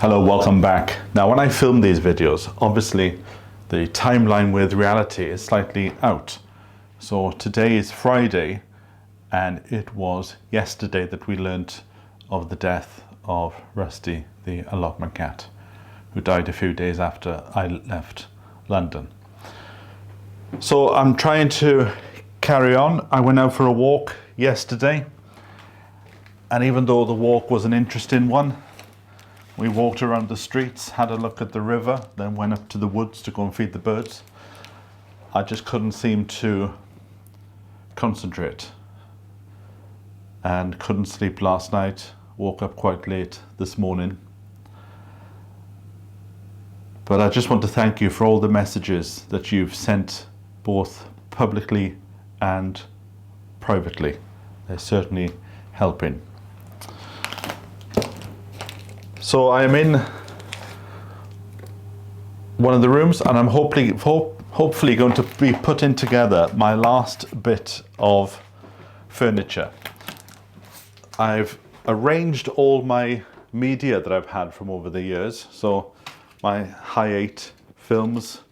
Hello, welcome back. Now when I film these videos, obviously the timeline with reality is slightly out. So today is Friday and it was yesterday that we learnt of the death of Rusty, the allotment cat, who died a few days after I left London. So I'm trying to carry on. I went out for a walk yesterday, and even though the walk was an interesting one, we walked around the streets, had a look at the river, then went up to the woods to go and feed the birds. I just couldn't seem to concentrate and couldn't sleep last night. Woke up quite late this morning. But I just want to thank you for all the messages that you've sent, both publicly and privately. They're certainly helping. So I am in one of the rooms and I'm hopefully going to be putting together my last bit of furniture. I've arranged all my media that I've had from over the years. So my Hi8 films,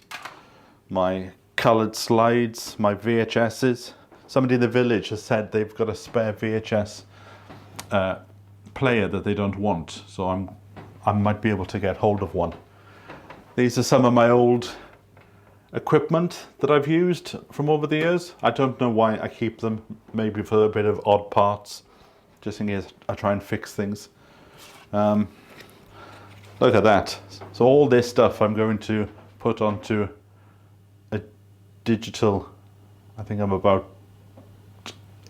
my coloured slides, my VHSs. Somebody in the village has said they've got a spare VHS player that they don't want. So I might be able to get hold of one. These are some of my old equipment that I've used from over the years. I don't know why I keep them, maybe for a bit of odd parts, just in case I try and fix things. Look at that. So all this stuff I'm going to put onto a digital, I think I'm about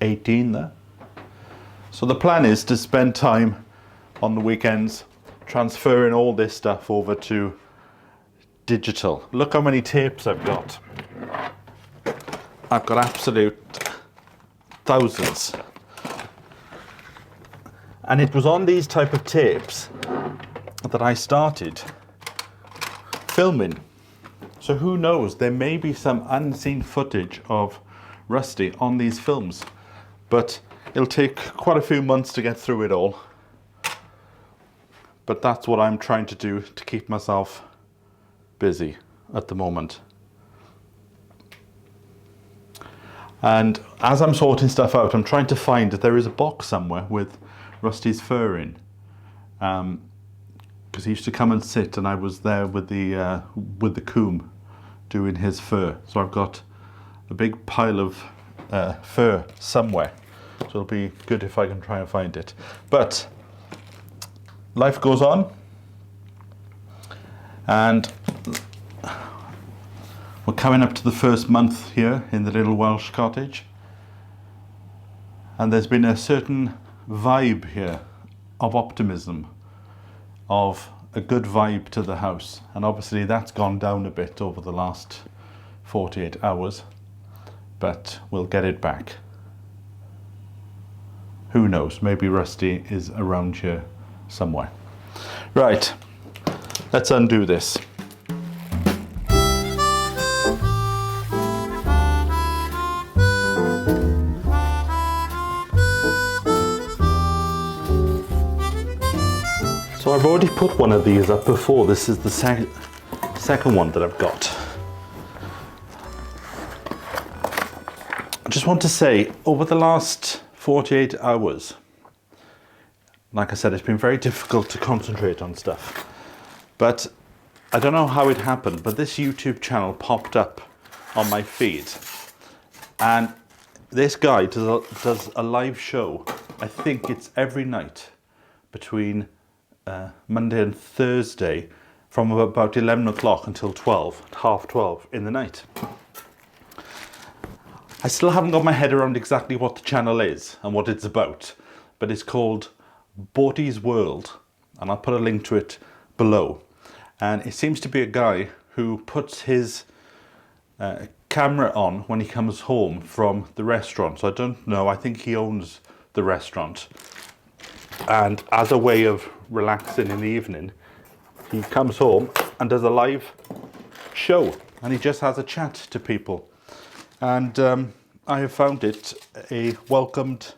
18 there. So the plan is to spend time on the weekends transferring all this stuff over to digital. Look how many tapes I've got. I've got absolute thousands. And it was on these type of tapes that I started filming. So who knows, there may be some unseen footage of Rusty on these films, but it'll take quite a few months to get through it all. But that's what I'm trying to do to keep myself busy at the moment. And as I'm sorting stuff out, I'm trying to find that there is a box somewhere with Rusty's fur in. Because he used to come and sit, and I was there with the coombe doing his fur. So I've got a big pile of fur somewhere. So it'll be good if I can try and find it. But life goes on, and we're coming up to the first month here in the little Welsh cottage, and there's been a certain vibe here of optimism, of a good vibe to the house, and obviously that's gone down a bit over the last 48 hours, but we'll get it back. Who knows, maybe Rusty is around here somewhere. Right, let's undo this. So I've already put one of these up before. This is the second one that I've got. I just want to say, over the last 48 hours, like I said, it's been very difficult to concentrate on stuff. But I don't know how it happened, but this YouTube channel popped up on my feed. And this guy does a live show. I think it's every night between Monday and Thursday from about 11 o'clock until half 12 in the night. I still haven't got my head around exactly what the channel is and what it's about, but it's called Borty's World, and I'll put a link to it below. And it seems to be a guy who puts his camera on when he comes home from the restaurant. So I don't know, I think he owns the restaurant. And as a way of relaxing in the evening, he comes home and does a live show, and he just has a chat to people. And I have found it a welcomed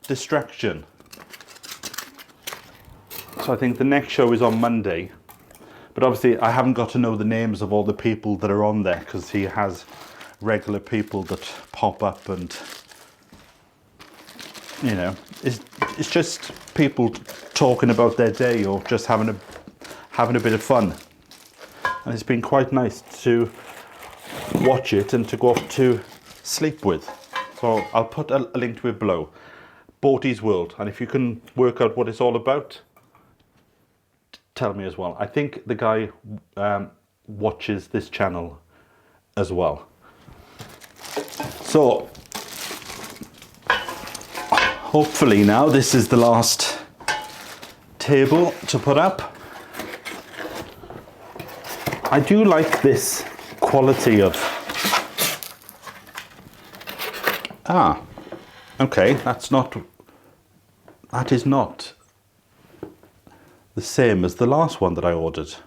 distraction. So I think the next show is on Monday. But obviously I haven't got to know the names of all the people that are on there, because he has regular people that pop up, and you know, it's just people talking about their day or just having a bit of fun. And it's been quite nice to watch it and to go off to sleep with. So I'll put a link to it below. Borty's World, and if you can work out what it's all about, tell me as well. I think the guy watches this channel as well. So hopefully now this is the last table to put up. I do like this quality of... okay, that is not the same as the last one that I ordered. So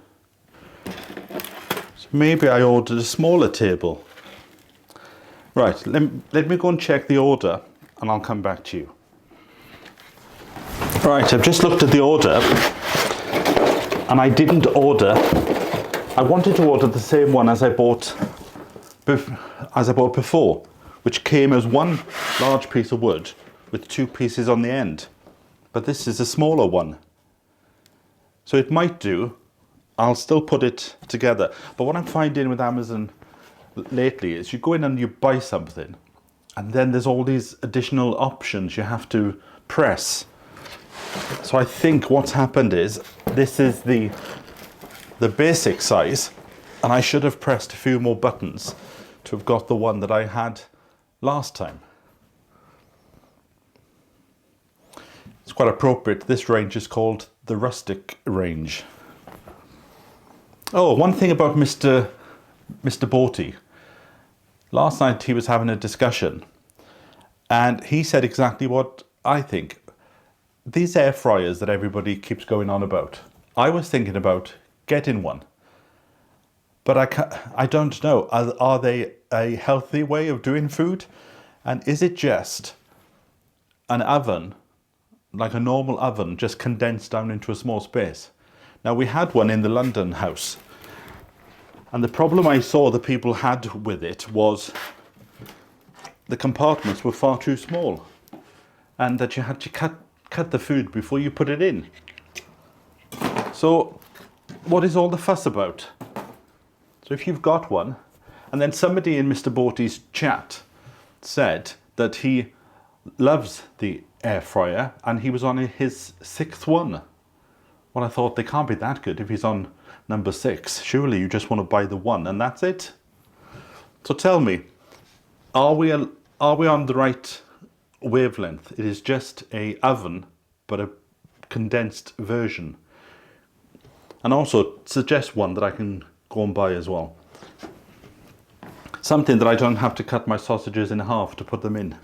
maybe I ordered a smaller table. Right, let me go and check the order and I'll come back to you. Right, I've just looked at the order and I didn't order. I wanted to order the same one as I bought before, which came as one large piece of wood with 2 pieces on the end. But this is a smaller one. So it might do. I'll still put it together. But what I'm finding with Amazon lately is you go in and you buy something, and then there's all these additional options you have to press. So I think what's happened is this is the basic size, and I should have pressed a few more buttons to have got the one that I had last time. It's quite appropriate. This range is called the rustic range. Oh, one thing about Mr. Borty. Last night he was having a discussion and he said exactly what I think. These air fryers that everybody keeps going on about, I was thinking about getting one, but I don't know. Are they a healthy way of doing food? And is it just an oven, like a normal oven, just condensed down into a small space? Now, we had one in the London house, and the problem I saw the people had with it was the compartments were far too small, and that you had to cut the food before you put it in. So what is all the fuss about? So if you've got one, and then somebody in Mr. Borty's chat said that he loves the air fryer and he was on his 6th one. Well, I thought they can't be that good if he's on number 6. Surely you just want to buy the one and that's it. So tell me, are we on the right wavelength? It is just a oven, but a condensed version. And also suggest one that I can go and buy as well. Something that I don't have to cut my sausages in half to put them in.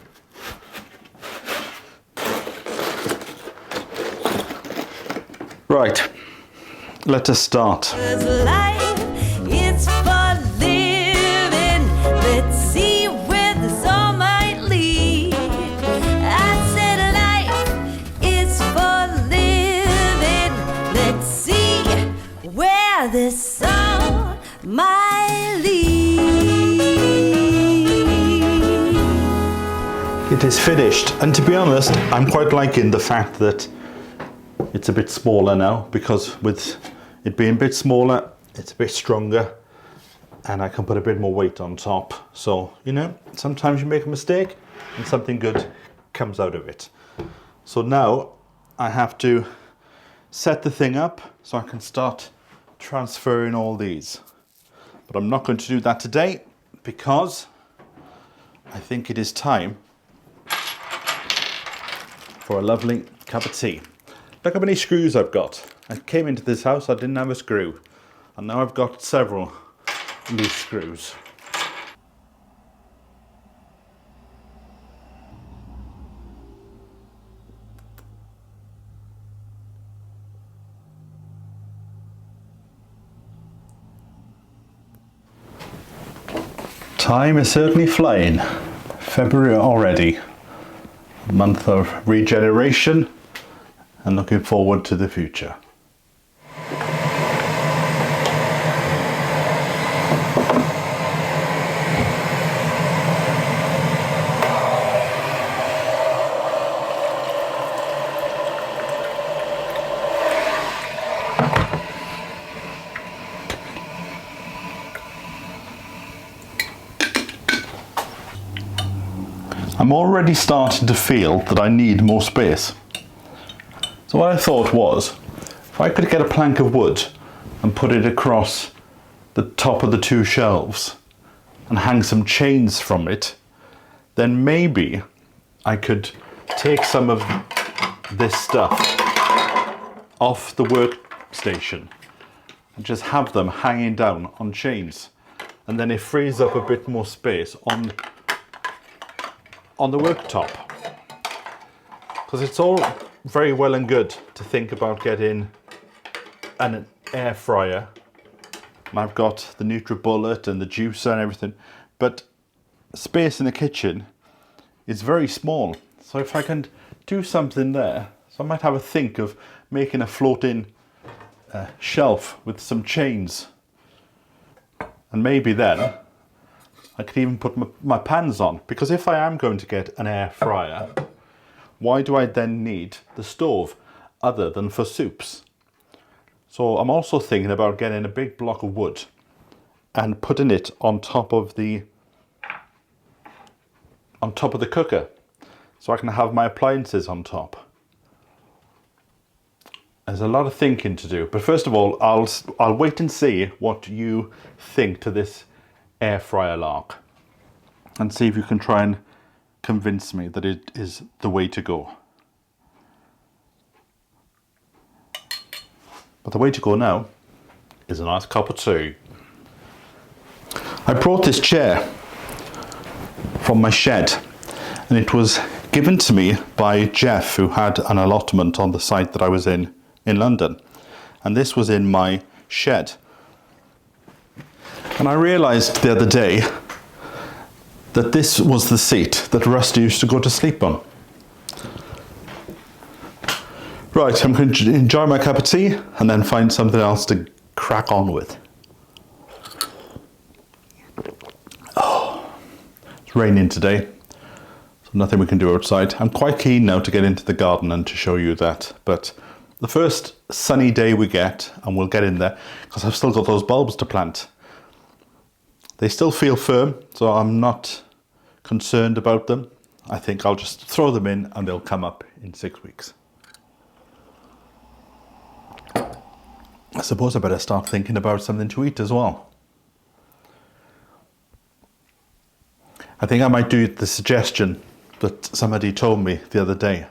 Right, let us start. This song might lead. It is finished, and to be honest, I'm quite liking the fact that it's a bit smaller now, because with it being a bit smaller, it's a bit stronger, and I can put a bit more weight on top. So, you know, sometimes you make a mistake and something good comes out of it. So now I have to set the thing up so I can start transferring all these, but I'm not going to do that today because I think it is time for a lovely cup of tea. Look how many screws I've got. I came into this house, I didn't have a screw, and now I've got several loose screws. Time is certainly flying. February already. Month of regeneration and looking forward to the future. I'm already starting to feel that I need more space. So what I thought was, if I could get a plank of wood and put it across the top of the two shelves and hang some chains from it, then maybe I could take some of this stuff off the workstation and just have them hanging down on chains. And then it frees up a bit more space on the worktop, because it's all very well and good to think about getting an air fryer. I've got the NutriBullet and the juicer and everything, but space in the kitchen is very small. So if I can do something there, so I might have a think of making a floating shelf with some chains, and maybe then I could even put my pans on, because if I am going to get an air fryer, why do I then need the stove other than for soups? So I'm also thinking about getting a big block of wood and putting it on top of the cooker, so I can have my appliances on top. There's a lot of thinking to do, but first of all, I'll wait and see what you think to this air fryer lark, and see if you can try and convince me that it is the way to go. But the way to go now is a nice cup of tea. I brought this chair from my shed, and it was given to me by Jeff, who had an allotment on the site that I was in London, and this was in my shed. And I realised the other day that this was the seat that Rusty used to go to sleep on. Right, I'm going to enjoy my cup of tea and then find something else to crack on with. Oh, it's raining today, so nothing we can do outside. I'm quite keen now to get into the garden and to show you that, but the first sunny day we get, and we'll get in there, because I've still got those bulbs to plant. They still feel firm, so I'm not concerned about them. I think I'll just throw them in and they'll come up in 6 weeks. I suppose I better start thinking about something to eat as well. I think I might do the suggestion that somebody told me the other day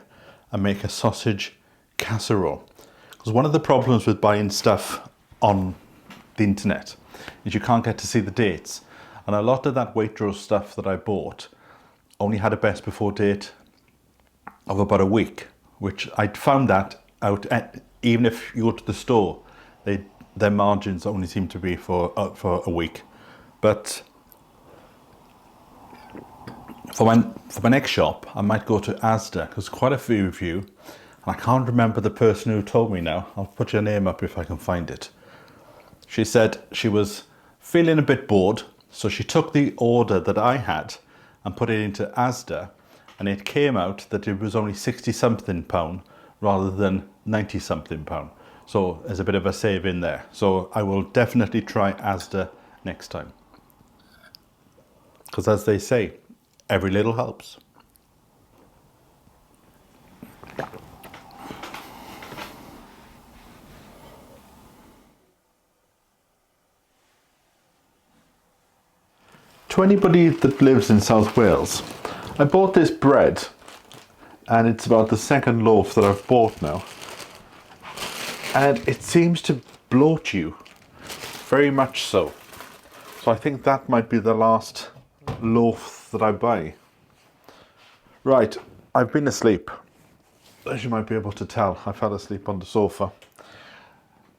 and make a sausage casserole. Because one of the problems with buying stuff on the internet is you can't get to see the dates, and a lot of that Waitrose stuff that I bought only had a best before date of about a week, which I'd found that out even if you go to the store, their margins only seem to be for a week. But for my next shop, I might go to Asda, because quite a few of you, and I can't remember the person who told me now, I'll put your name up if I can find it. She said she was feeling a bit bored, so she took the order that I had and put it into Asda, and it came out that it was only 60 something pound rather than 90 something pound. So there's a bit of a save in there. So I will definitely try Asda next time. Because as they say, every little helps. To anybody that lives in South Wales, I bought this bread, and it's about the second loaf that I've bought now, and it seems to bloat you, very much so. So I think that might be the last loaf that I buy. Right, I've been asleep. As you might be able to tell, I fell asleep on the sofa,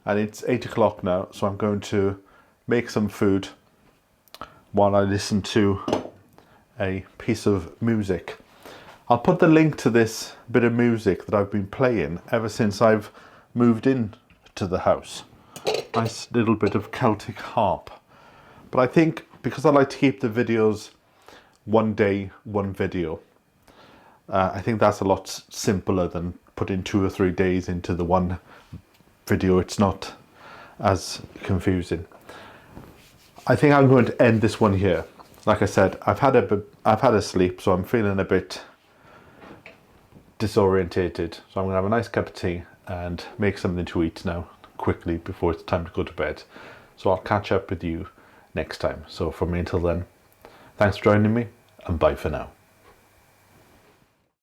and it's 8 o'clock now, so I'm going to make some food while I listen to a piece of music. I'll put the link to this bit of music that I've been playing ever since I've moved in to the house. Nice little bit of Celtic harp. But I think because I like to keep the videos one day, one video, I think that's a lot simpler than putting 2 or 3 days into the one video. It's not as confusing. I think I'm going to end this one here. Like I said, I've had a sleep, so I'm feeling a bit disorientated. So I'm going to have a nice cup of tea and make something to eat now quickly before it's time to go to bed. So I'll catch up with you next time. So from me until then, thanks for joining me, and bye for now.